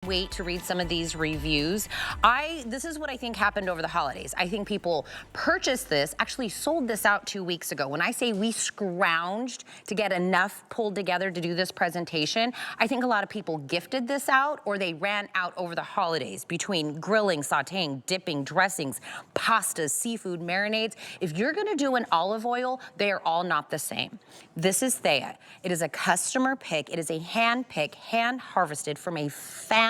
Wait to read some of these reviews. This is what I think happened over the holidays. I think people purchased this, actually sold this out 2 weeks ago. When I say we scrounged to get enough pulled together to do this presentation, I think a lot of people gifted this out or they ran out over the holidays between grilling, sauteing, dipping, dressings, pastas, seafood, marinades. If you're gonna do an olive oil, they are all not the same. This is Thea. It is a customer pick. It is a hand pick, hand harvested from a family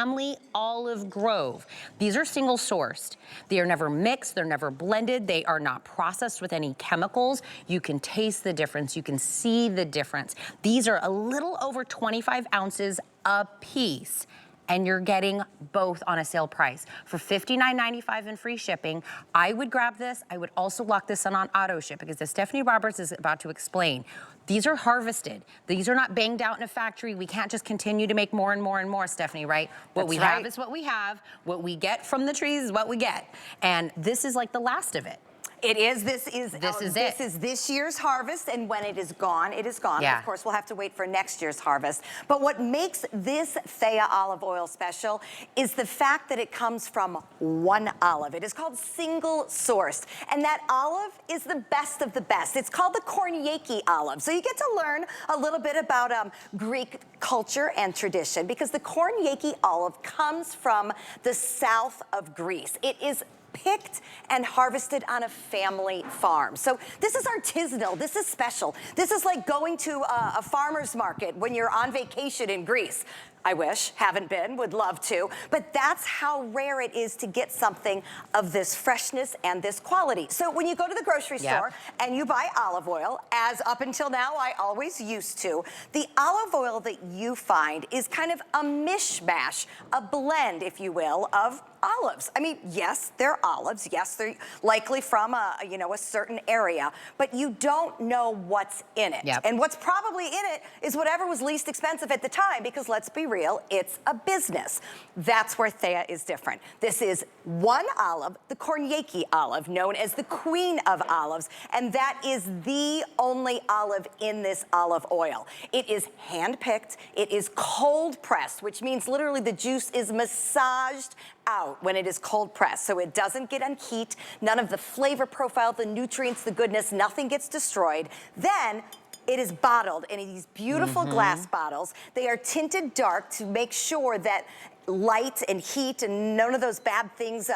olive grove. These are single sourced. They are never mixed, they're never blended, they are not processed with any chemicals. You can taste the difference, you can see the difference. These are a little over 25 ounces a piece, and you're getting both on a sale price. For $59.95 and free shipping, I would grab this. I would also lock this on auto ship because as Stephanie Roberts is about to explain, these are harvested. These are not banged out in a factory. We can't just continue to make more and more and more, Stephanie, right? What we have is what we have. What we get from the trees is what we get. And this is like the last of it. It is. This is this year's harvest, and when it is gone, it is gone. Yeah. Of course, we'll have to wait for next year's harvest. But what makes this Thea olive oil special is the fact that it comes from one olive. It is called single sourced, and that olive is the best of the best. It's called the Koroneiki olive. So you get to learn a little bit about Greek culture and tradition because the Koroneiki olive comes from the south of Greece. It is picked and harvested on a family farm. So this is artisanal, this is special. This is like going to a farmer's market when you're on vacation in Greece. I wish, haven't been, would love to, but that's how rare it is to get something of this freshness and this quality. So when you go to the grocery store and you buy olive oil, as up until now I always used to, the olive oil that you find is kind of a mishmash, a blend, if you will, of olives. I mean, yes, they're olives. Yes, they're likely from a certain area, but you don't know what's in it. And what's probably in it is whatever was least expensive at the time, because let's be real, it's a business. That's where Thea is different. This is one olive, the Koroneiki olive, known as the queen of olives, and that is the only olive in this olive oil. It is hand-picked, it is cold pressed, which means literally the juice is massaged out when it is cold pressed, so it doesn't get on heat, none of the flavor profile, the nutrients, the goodness, nothing gets destroyed. Then it is bottled in these beautiful glass bottles. They are tinted dark to make sure that light and heat and none of those bad things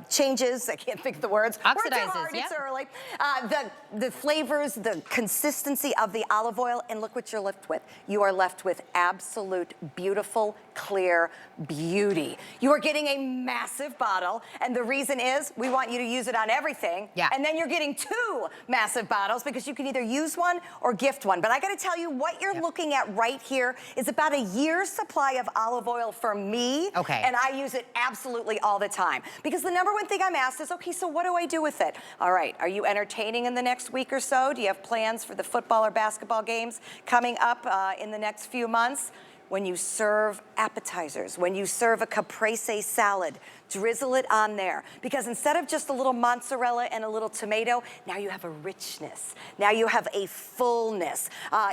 changes. I can't think of the words. Oxidizes, It's early. The flavors, the consistency of the olive oil, and look what you're left with. You are left with absolute beautiful, clear beauty. You are getting a massive bottle, and the reason is we want you to use it on everything. And then you're getting 2 massive bottles because you can either use one or gift one. But I gotta tell you, what you're looking at right here is about a year's supply of olive oil for me. And I use it absolutely all the time. Because the number one thing I'm asked is, okay, so what do I do with it? All right, are you entertaining in the next week or so? Do you have plans for the football or basketball games coming up in the next few months? When you serve appetizers, when you serve a caprese salad, drizzle it on there. Because instead of just a little mozzarella and a little tomato, now you have a richness. Now you have a fullness.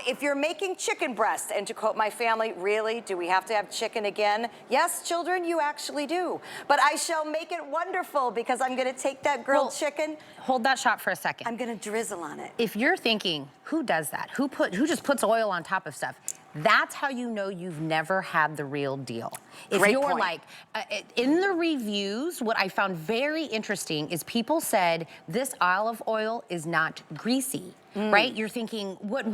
If you're making chicken breast, and to quote my family, really, do we have to have chicken again? Yes, children, you actually do. But I shall make it wonderful because I'm gonna take that grilled chicken. Hold that shot for a second. I'm gonna drizzle on it. If you're thinking, who does that? Who just puts oil on top of stuff? That's how you know you've never had the real deal. If you're like, in the reviews, what I found very interesting is people said this olive oil is not greasy. Right? You're thinking, what,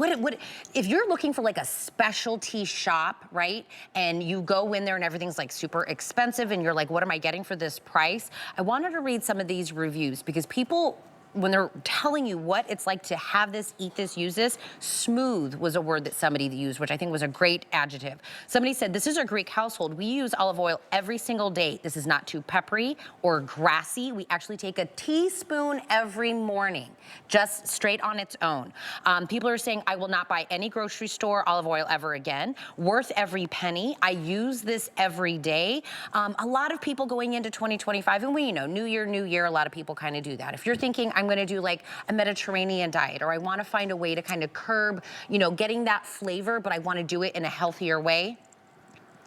if you're looking for like a specialty shop, right? And you go in there and everything's like super expensive and you're like, what am I getting for this price? I wanted to read some of these reviews because people, when they're telling you what it's like to have this, eat this, use this, smooth was a word that somebody used, which I think was a great adjective. Somebody said, this is a Greek household. We use olive oil every single day. This is not too peppery or grassy. We actually take a teaspoon every morning, just straight on its own. People are saying, I will not buy any grocery store olive oil ever again. Worth every penny. I use this every day. A lot of people going into 2025, and we know, new year, a lot of people kind of do that. If you're thinking, I'm gonna do like a Mediterranean diet, or I wanna find a way to kind of curb, getting that flavor, but I wanna do it in a healthier way.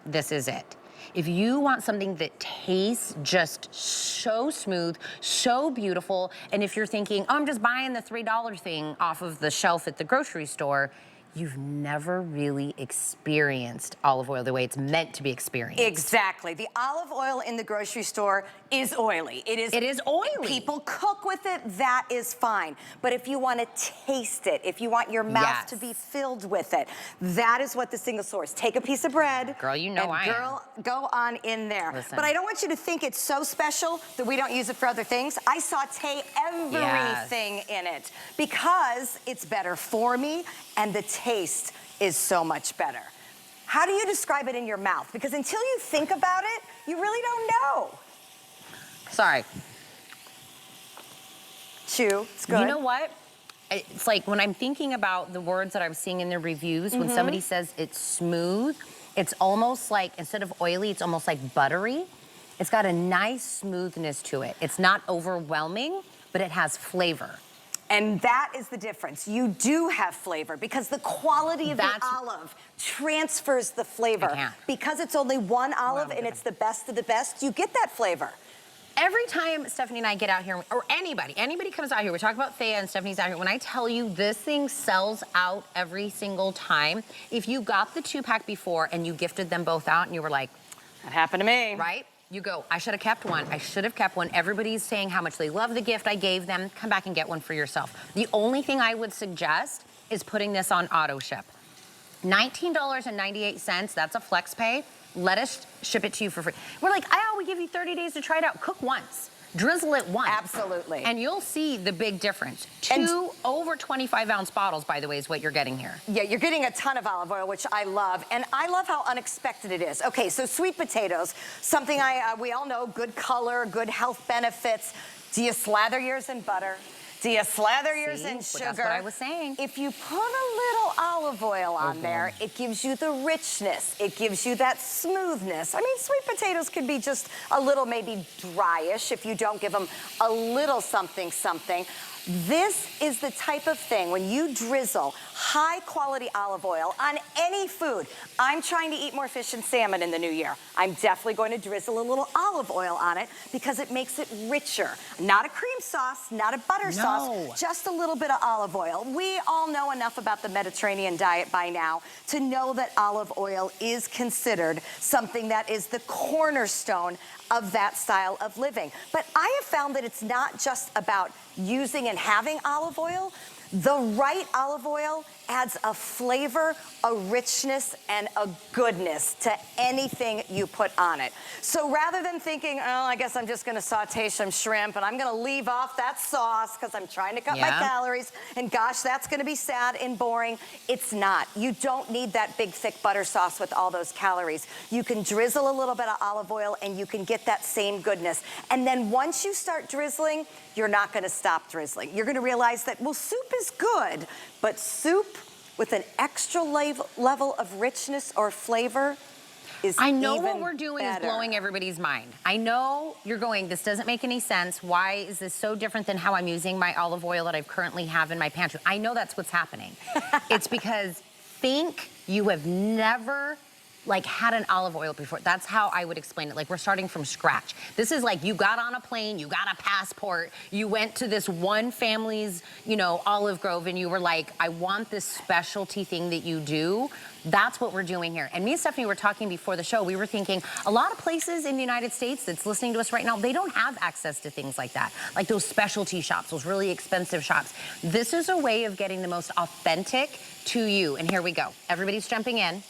this is it. If you want something that tastes just so smooth, so beautiful, and if you're thinking, oh, I'm just buying the $3 thing off of the shelf at the grocery store, you've never really experienced olive oil the way it's meant to be experienced. Exactly. The olive oil in the grocery store is oily. It is oily. People cook with it, that is fine. But if you want to taste it, if you want your mouth to be filled with it, that is what the single source. Take a piece of bread. Girl, you know I am. Go on in there. Listen. But I don't want you to think it's so special that we don't use it for other things. I saute everything in it because it's better for me and the taste is so much better. How do you describe it in your mouth? Because until you think about it, you really don't know. Sorry. Chew, it's good. You know what? It's like when I'm thinking about the words that I'm seeing in the reviews, when somebody says it's smooth, it's almost like, instead of oily, it's almost like buttery. It's got a nice smoothness to it. It's not overwhelming, but it has flavor. And that is the difference. You do have flavor because the quality of the olive transfers the flavor. Because it's only one olive and it's the best of the best, you get that flavor. Every time Stephanie and I get out here, or anybody comes out here, we talk about Thea and Stephanie's out here, when I tell you this thing sells out every single time, if you got the 2-pack before and you gifted them both out and you were like, that happened to me. Right? You go, I should have kept one. I should have kept one. Everybody's saying how much they love the gift I gave them. Come back and get one for yourself. The only thing I would suggest is putting this on auto ship. $19.98, that's a flex pay. Let us ship it to you for free. We're like, we give you 30 days to try it out. Cook once. Drizzle it once. Absolutely. And you'll see the big difference. Two over 25-ounce bottles, by the way, is what you're getting here. Yeah, you're getting a ton of olive oil, which I love. And I love how unexpected it is. Okay, so sweet potatoes, something we all know, good color, good health benefits. Do you slather yours in butter? Do you slather yours in sugar? That's what I was saying. If you put a little olive oil on there, it gives you the richness. It gives you that smoothness. I mean, sweet potatoes could be just a little maybe dryish if you don't give them a little something, something. This is the type of thing when you drizzle high quality olive oil on any food. I'm trying to eat more fish and salmon in the new year. I'm definitely going to drizzle a little olive oil on it because it makes it richer. Not a cream sauce, not a butter sauce, just a little bit of olive oil. We all know enough about the Mediterranean diet by now to know that olive oil is considered something that is the cornerstone of that style of living. But I have found that it's not just about using and having olive oil. The right olive oil adds a flavor, a richness, and a goodness to anything you put on it. So rather than thinking, oh, I guess I'm just gonna saute some shrimp and I'm gonna leave off that sauce because I'm trying to cut my calories, and gosh, that's gonna be sad and boring. It's not. You don't need that big, thick butter sauce with all those calories. You can drizzle a little bit of olive oil and you can get that same goodness. And then once you start drizzling, you're not gonna stop drizzling. You're gonna realize that, well, soup is good, but soup with an extra level of richness or flavor is I know even what we're doing is blowing everybody's mind. I know you're going, this doesn't make any sense. Why is this so different than how I'm using my olive oil that I currently have in my pantry? I know that's what's happening. It's because think you have never had an olive oil before. That's how I would explain it. Like, we're starting from scratch. This is like you got on a plane, you got a passport, you went to this one family's, olive grove, and you were like, I want this specialty thing that you do. That's what we're doing here. And me and Stephanie were talking before the show. We were thinking a lot of places in the United States that's listening to us right now, they don't have access to things like that. Like those specialty shops, those really expensive shops. This is a way of getting the most authentic to you. And here we go. Everybody's jumping in.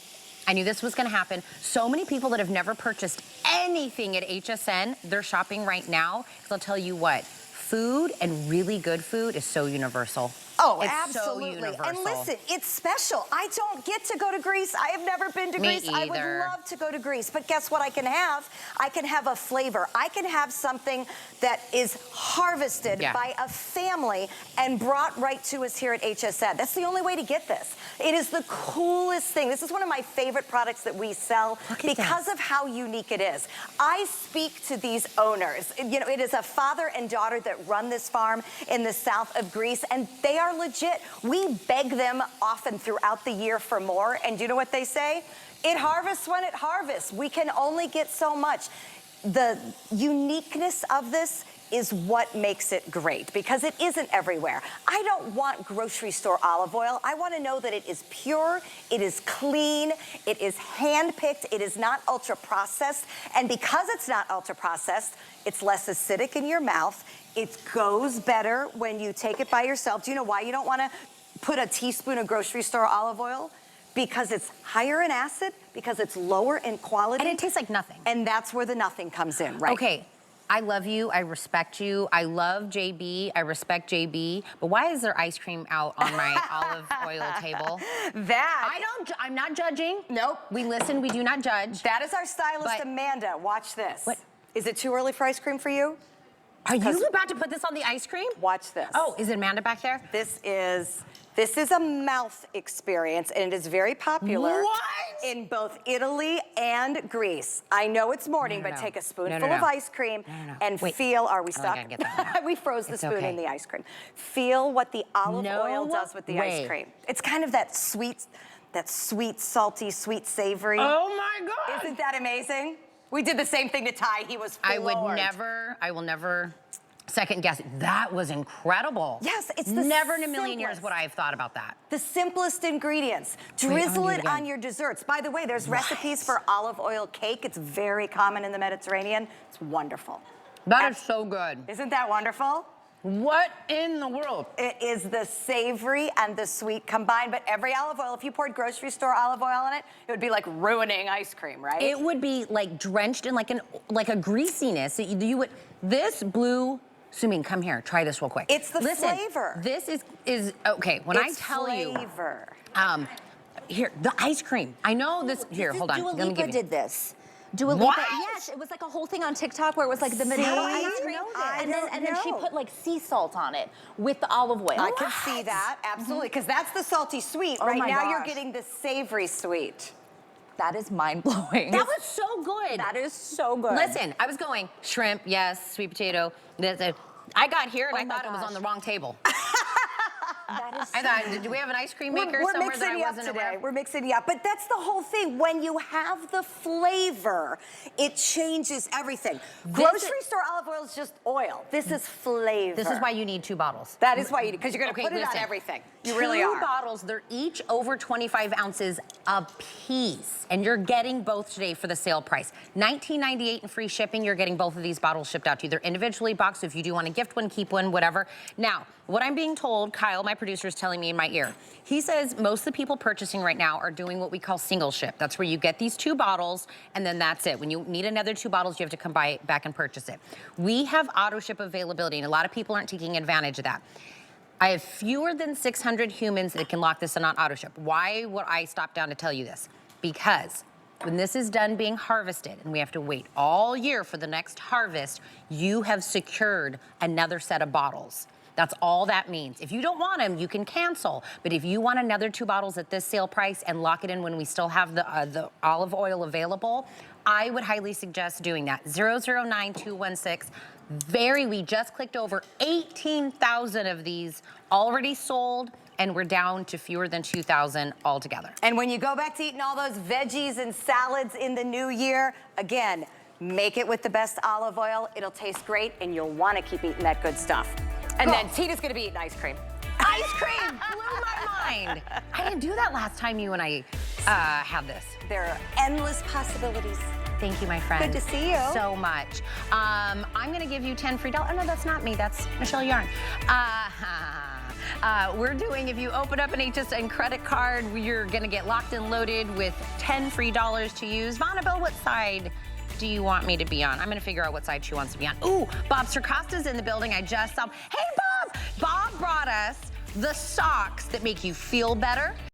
I knew this was gonna happen. So many people that have never purchased anything at HSN, they're shopping right now. Because I'll tell you what, food and really good food is so universal. Oh, it's absolutely. So universal. And listen, it's special. I don't get to go to Greece. I have never been to Greece. I would love to go to Greece. But guess what I can have? I can have a flavor. I can have something that is harvested by a family and brought right to us here at HSN. That's the only way to get this. It is the coolest thing. This is one of my favorite products that we sell because of how unique it is. I speak to these owners. It is a father and daughter that run this farm in the south of Greece, and they are legit. We beg them often throughout the year for more, and do you know what they say? It harvests when it harvests. We can only get so much. The uniqueness of this is what makes it great, because it isn't everywhere. I don't want grocery store olive oil. I want to know that it is pure, it is clean, it is hand-picked, it is not ultra-processed, and because it's not ultra-processed, it's less acidic in your mouth. It goes better when you take it by yourself. Do you know why you don't want to put a teaspoon of grocery store olive oil? Because it's higher in acid, because it's lower in quality. And it tastes like nothing. And that's where the nothing comes in, right? Okay. I love you, I respect you, I love JB, I respect JB, but why is there ice cream out on my olive oil table? I'm not judging. Nope. We listen, we do not judge. That is our stylist, Amanda. Watch this. What? Is it too early for ice cream for you? Are you about to put this on the ice cream? Watch this. Oh, is it Amanda back there? This is a mouth experience, and it is very popular in both Italy and Greece. I know it's morning, but take a spoonful of ice cream and feel, are we stuck? We froze the spoon in the ice cream. Feel what the olive oil does with the ice cream. It's kind of that sweet, salty, sweet, savory. Oh my God. Isn't that amazing? We did the same thing to Ty. He was floored. I will never second guess. That was incredible. Yes, it's the never in a million years would I have thought about that. The simplest ingredients. Drizzle it on your desserts. By the way, there's recipes for olive oil cake. It's very common in the Mediterranean. It's wonderful. That is so good. Isn't that wonderful? What in the world? It is the savory and the sweet combined, but every olive oil, if you poured grocery store olive oil on it, it would be like ruining ice cream, right? It would be like drenched in like a greasiness. This blue, Sumin, come here, try this real quick. It's the flavor. This is okay, when I tell you. Here, the ice cream. I know this, here, hold on. Dua Lipa did this. Dua Lipa, yes, it was like a whole thing on TikTok where it was like the vanilla ice cream, and then she put like sea salt on it with the olive oil. I can see that, absolutely, because that's the salty sweet. Right now you're getting the savory sweet. That is mind-blowing. That was so good. That is so good. Listen, I was going shrimp, yes, sweet potato. I got here and I thought it was on the wrong table. I thought, do we have an ice cream maker somewhere that I wasn't aware? We're mixing it up, but that's the whole thing. When you have the flavor, it changes everything. Grocery store olive oil is just oil. This is flavor. This is why you need 2 bottles. That is why you need, because you're going to put it on everything. You really are. 2 bottles, they're each over 25 ounces a piece, and you're getting both today for the sale price. $19.98 in free shipping. You're getting both of these bottles shipped out to you. They're individually boxed, so if you do want to gift one, keep one, whatever. Now, what I'm being told, Kyle, my producer, is telling me in my ear. He says most of the people purchasing right now are doing what we call single ship. That's where you get these 2 bottles, and then that's it. When you need another 2 bottles, you have to come back and purchase it. We have auto ship availability, and a lot of people aren't taking advantage of that. I have fewer than 600 humans that can lock this in on auto ship. Why would I stop down to tell you this? Because when this is done being harvested, and we have to wait all year for the next harvest, you have secured another set of bottles. That's all that means. If you don't want them, you can cancel. But if you want another 2 bottles at this sale price and lock it in when we still have the olive oil available, I would highly suggest doing that. 009216. We just clicked over 18,000 of these already sold, and we're down to fewer than 2,000 altogether. And when you go back to eating all those veggies and salads in the new year, again, make it with the best olive oil. It'll taste great, and you'll want to keep eating that good stuff. And then Tina's going to be eating ice cream. Ice cream blew my mind. I didn't do that last time you and I had this. There are endless possibilities. Thank you, my friend. Good to see you. So much. I'm going to give you 10 free dollars. Oh, no, that's not me. That's Michelle Yarn. We're doing, if you open up an HSN credit card, you're going to get locked and loaded with 10 free dollars to use. Vonabelle, what side do you want me to be on? I'm going to figure out what side she wants to be on. Ooh, Bob Circosta's in the building. I just saw him. Hey, Bob! Bob brought us the socks that make you feel better